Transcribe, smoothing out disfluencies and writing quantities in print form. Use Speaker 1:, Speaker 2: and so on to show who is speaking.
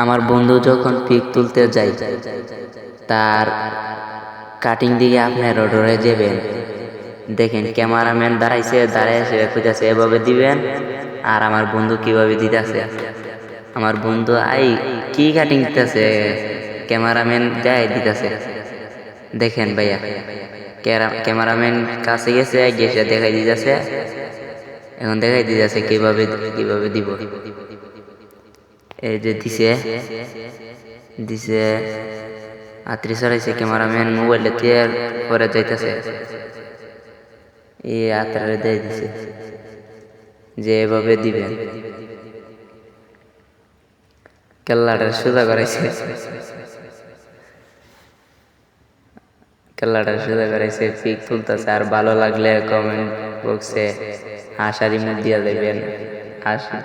Speaker 1: আমার বন্ধু যখন পিক তুলতে যায়, তার কাটিং দিকে আপনার রোডরে যাবেন, দেখেন ক্যামেরাম্যান দাঁড়াইছে, দাঁড়াইছে কইতাছে এভাবে দিবেন, আর আমার বন্ধু কিভাবে দিতেছে। আমার বন্ধু কি কাটিং দিতেছে, ক্যামেরাম্যান যায় দিতেছে। দেখেন ভাইয়া, ক্যামেরাম্যান কাছে গেছে, গেছে দেখাই দিতেছে। এখন দেখাই দিতেছে কিভাবে কিভাবে দিব। এই যে দিছে দিছে আত্রি সরাইছে, ক্যামেরাম্যান মোবাইল দিয়ে পরে যাইতেছে, এই আত্রারে দিয়ে দিছে যে এভাবে দিবেন। কেল্লাটা সোজা করাইছে, পিক তুলতেছে। আর ভালো লাগলে কমেন্ট বক্সে হাসার ইমোজি দিয়া দেবেন। হাসি।